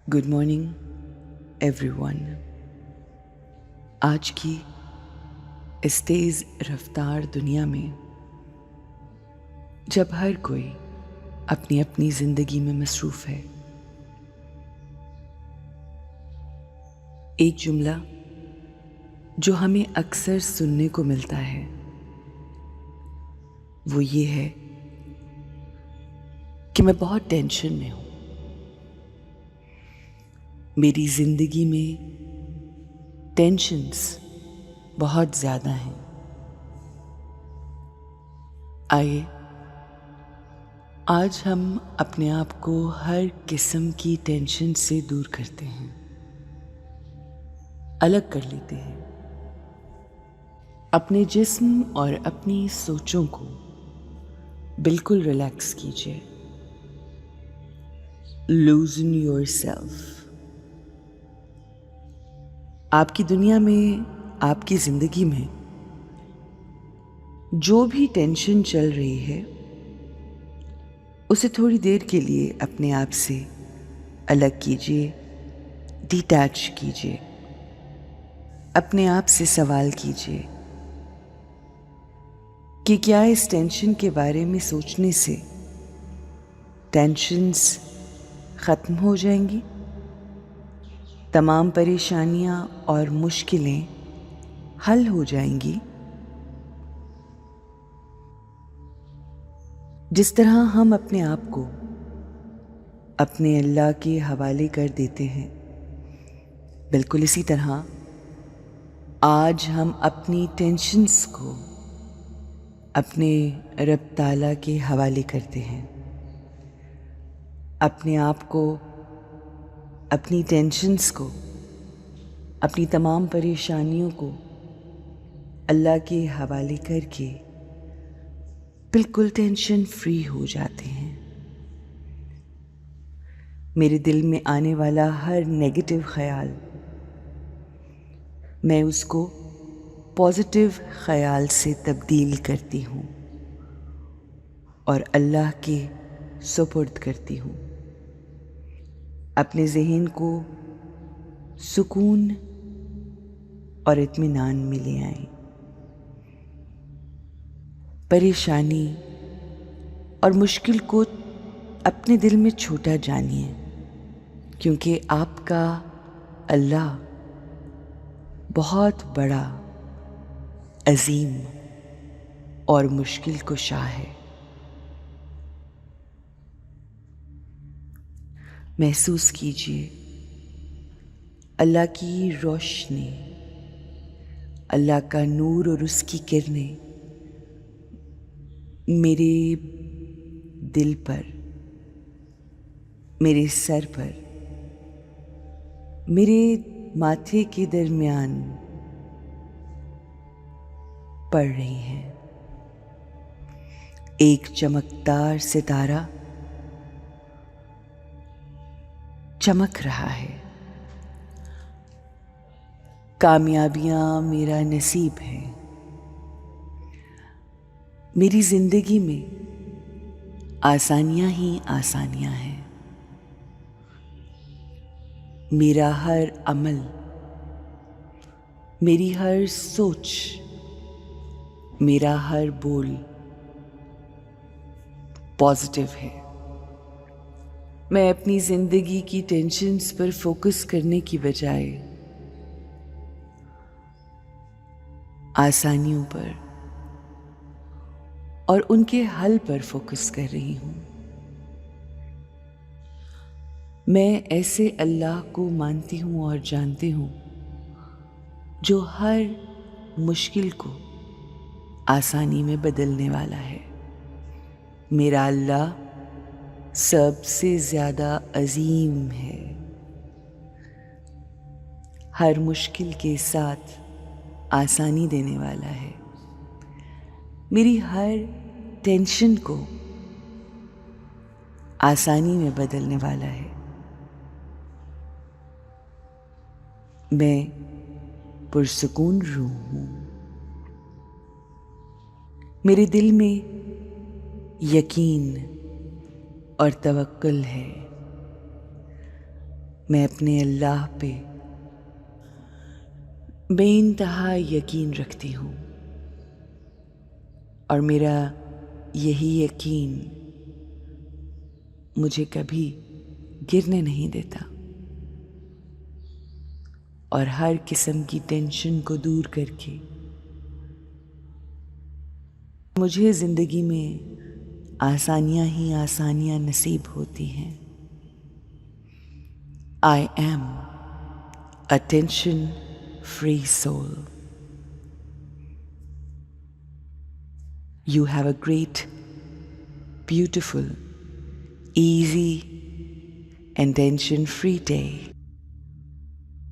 Good morning everyone. आज की इस तेज़ रफ्तार दुनिया में जब हर कोई अपनी अपनी ज़िंदगी में मसरूफ़ है, एक जुमला जो हमें अक्सर सुनने को मिलता है वो ये है कि मैं बहुत टेंशन में हूँ। मेरी ज़िंदगी में टेंशन्स बहुत ज़्यादा हैं। आइए आज हम अपने आप को हर किस्म की टेंशन से दूर करते हैं, अलग कर लेते हैं। अपने जिस्म और अपनी सोचों को बिल्कुल रिलैक्स कीजिए। लूजन योरसेल्फ। आपकी दुनिया में, आपकी ज़िंदगी में जो भी टेंशन चल रही है उसे थोड़ी देर के लिए अपने आप से अलग कीजिए, डिटैच कीजिए। अपने आप से सवाल कीजिए कि क्या इस टेंशन के बारे में सोचने से टेंशन्स ख़त्म हो जाएंगी? तमाम परेशानियां और मुश्किलें हल हो जाएंगी? जिस तरह हम अपने आप को अपने अल्लाह के हवाले कर देते हैं, बिल्कुल इसी तरह आज हम अपनी टेंशन्स को अपने रब ताला के हवाले करते हैं। अपने आप को, अपनी टेंशन्स को, अपनी तमाम परेशानियों को अल्लाह के हवाले करके बिल्कुल टेंशन फ्री हो जाते हैं। मेरे दिल में आने वाला हर नेगेटिव ख्याल मैं उसको पॉजिटिव ख्याल से तब्दील करती हूँ और अल्लाह के सुपुर्द करती हूँ। अपने ज़हन को सुकून और इत्मीनान में ले आएं। परेशानी और मुश्किल को अपने दिल में छोटा जानिए, क्योंकि आपका अल्लाह बहुत बड़ा, अजीम और मुश्किल कुशा है। महसूस कीजिए अल्लाह की रोशनी, अल्लाह का नूर और उसकी किरणें मेरे दिल पर, मेरे सर पर, मेरे माथे के दरमियान पड़ रही हैं। एक चमकदार सितारा चमक रहा है। कामयाबियां मेरा नसीब है। मेरी जिंदगी में आसानियां ही आसानियां हैं। मेरा हर अमल, मेरी हर सोच, मेरा हर बोल पॉजिटिव है। मैं अपनी जिंदगी की टेंशन्स पर फोकस करने की बजाय आसानियों पर और उनके हल पर फोकस कर रही हूं। मैं ऐसे अल्लाह को मानती हूं और जानती हूं जो हर मुश्किल को आसानी में बदलने वाला है। मेरा अल्लाह सबसे ज्यादा अजीम है। हर मुश्किल के साथ आसानी देने वाला है। मेरी हर टेंशन को आसानी में बदलने वाला है। मैं पुरसुकून रूह हूं। मेरे दिल में यकीन और तवक्कुल है। मैं अपने अल्लाह पे बेइंतहा यकीन रखती हूँ और मेरा यही यकीन मुझे कभी गिरने नहीं देता और हर किस्म की टेंशन को दूर करके मुझे ज़िंदगी में आसानियाँ ही आसानियाँ नसीब होती हैं। I am a tension free soul. You have a great, beautiful, easy and tension-free day.